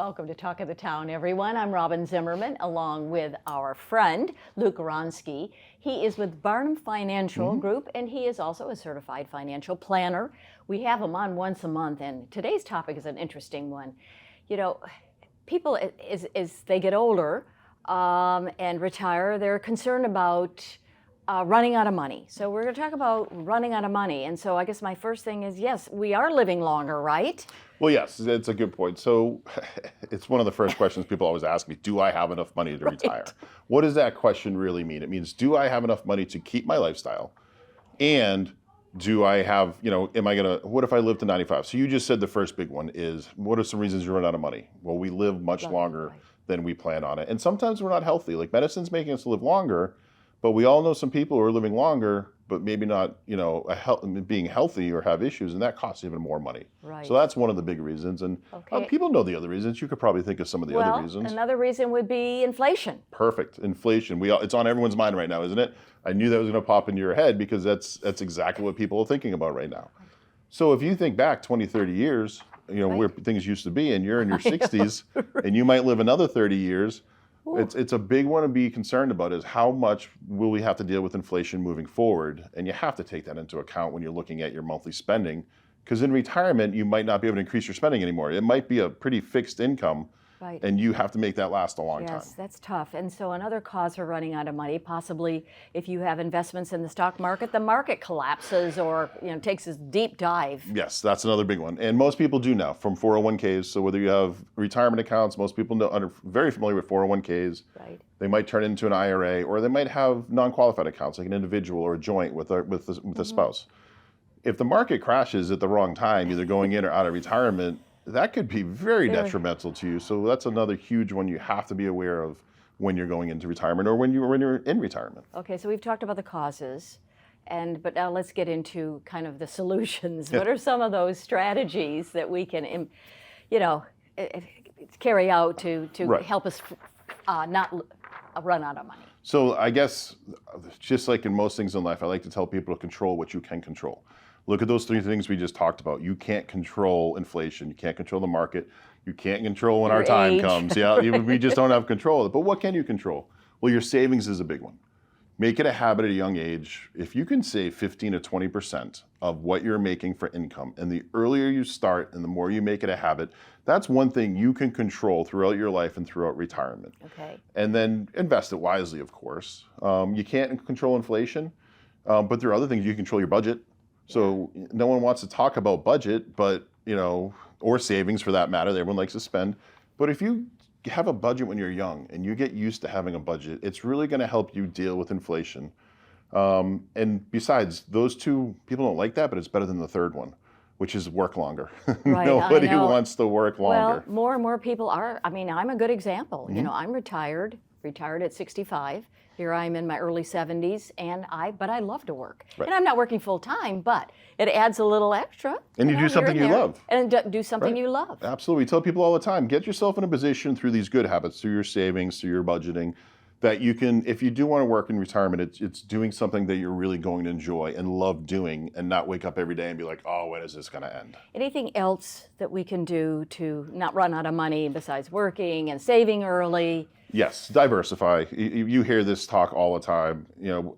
Welcome to Talk of the Town, everyone. I'm Robyn Zimmerman, along with our friend, Gawronski. He is with Barnum Financial Group, and he is also a certified financial planner. We have him on once a month, and today's topic is an interesting one. You know, people, as they get older and retire, they're concerned about running out of money. So we're going to talk about running out of money. And so I guess my first thing is, yes, we are living longer, right? Well, yes, it's a good point. So it's one of the first questions people always ask me, do I have enough money to retire? What does that question really mean? It means, do I have enough money to keep my lifestyle? And do I have, what if I live to 95? So you just said the first big one is, what are some reasons you run out of money? Well, we live much longer than we plan on it. And sometimes we're not healthy. Like medicine's making us live longer, but we all know some people who are living longer, but maybe not, being healthy or have issues, and that costs even more money. Right. So that's one of the big reasons. And people know the other reasons. You could probably think of some of the other reasons. Another reason would be inflation. Perfect. Inflation. It's on everyone's mind right now, isn't it? I knew that was going to pop into your head because that's exactly what people are thinking about right now. So if you think back 20, 30 years, where things used to be, and you're in your 60s, and you might live another 30 years, it's a big one to be concerned about is how much will we have to deal with inflation moving forward? And you have to take that into account when you're looking at your monthly spending, because in retirement, you might not be able to increase your spending anymore. It might be a pretty fixed income, and you have to make that last a long time. Yes, that's tough. And so another cause for running out of money, possibly if you have investments in the stock market, the market collapses or takes a deep dive. Yes, that's another big one. And most people do now from 401ks. So whether you have retirement accounts, most people are very familiar with 401ks. Right. They might turn it into an IRA, or they might have non-qualified accounts like an individual or a joint with a spouse. If the market crashes at the wrong time, either going in or out of retirement, that could be very detrimental to you. So that's another huge one you have to be aware of when you're going into retirement or when you're in retirement. Okay, so we've talked about the causes, but now let's get into kind of the solutions. What are some of those strategies that we can, carry out to help us not run out of money? So I guess, just like in most things in life, I like to tell people to control what you can control. Look at those three things we just talked about. You can't control inflation. You can't control the market. You can't control when our time comes. We just don't have control of it. But what can you control? Well, your savings is a big one. Make it a habit at a young age. If you can save 15 to 20% of what you're making for income, and the earlier you start and the more you make it a habit, that's one thing you can control throughout your life and throughout retirement. Okay. And then invest it wisely, of course. You can't control inflation, but there are other things. You can control your budget. So no one wants to talk about budget, but or savings for that matter. Everyone likes to spend. But if you have a budget when you're young and you get used to having a budget, it's really going to help you deal with inflation. And besides, those two, people don't like that, but it's better than the third one, which is work longer. Right, Nobody wants to work longer. Well, more and more people are. I mean, I'm a good example. I'm retired at 65. Here I am in my early 70s, but I love to work. Right. And I'm not working full time, but it adds a little extra. And you do something you love. And do something you love. Absolutely. We tell people all the time, get yourself in a position through these good habits, through your savings, through your budgeting, that you can, if you do want to work in retirement, it's doing something that you're really going to enjoy and love doing, and not wake up every day and be like, oh, when is this going to end? Anything else that we can do to not run out of money besides working and saving early? Yes, diversify. You hear this talk all the time.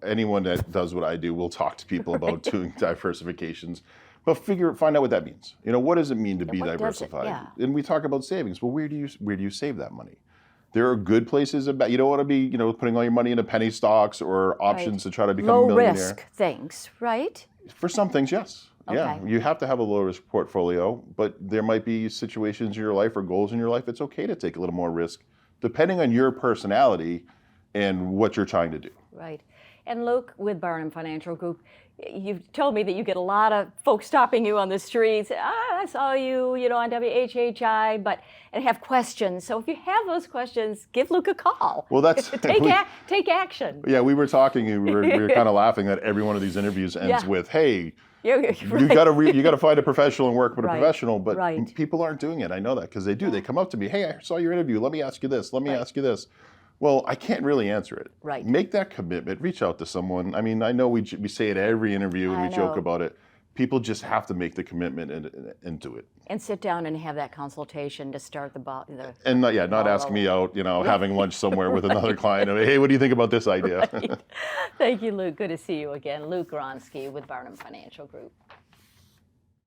Anyone that does what I do will talk to people about doing diversifications, but find out what that means. What does it mean to be diversified? And we talk about savings. Well, where do you save that money? There are good places you don't want to be, putting all your money into penny stocks or options to try to become a millionaire. Low risk things, right? For some things, yes. Okay. Yeah, you have to have a low risk portfolio, but there might be situations in your life or goals in your life. It's okay to take a little more risk, depending on your personality and what you're trying to do. Right. And Luke, with Barnum Financial Group, you've told me that you get a lot of folks stopping you on the streets. I saw you, on WHHI, and have questions. So if you have those questions, give Luke a call. Well, that's take action. Yeah, we were talking, and we were kind of laughing that every one of these interviews ends with, "Hey, you got to find a professional and work with a professional." But people aren't doing it. I know that because they do. They come up to me, "Hey, I saw your interview. Let me ask you this. Let me ask you this." Well, I can't really answer it. Right. Make that commitment. Reach out to someone. I mean, I know we say it every interview and we joke about it. People just have to make the commitment and do it. And sit down and have that consultation to start the And not ask me out, having lunch somewhere with another client. Hey, what do you think about this idea? Right. Thank you, Luke. Good to see you again. Luke Gawronski with Barnum Financial Group.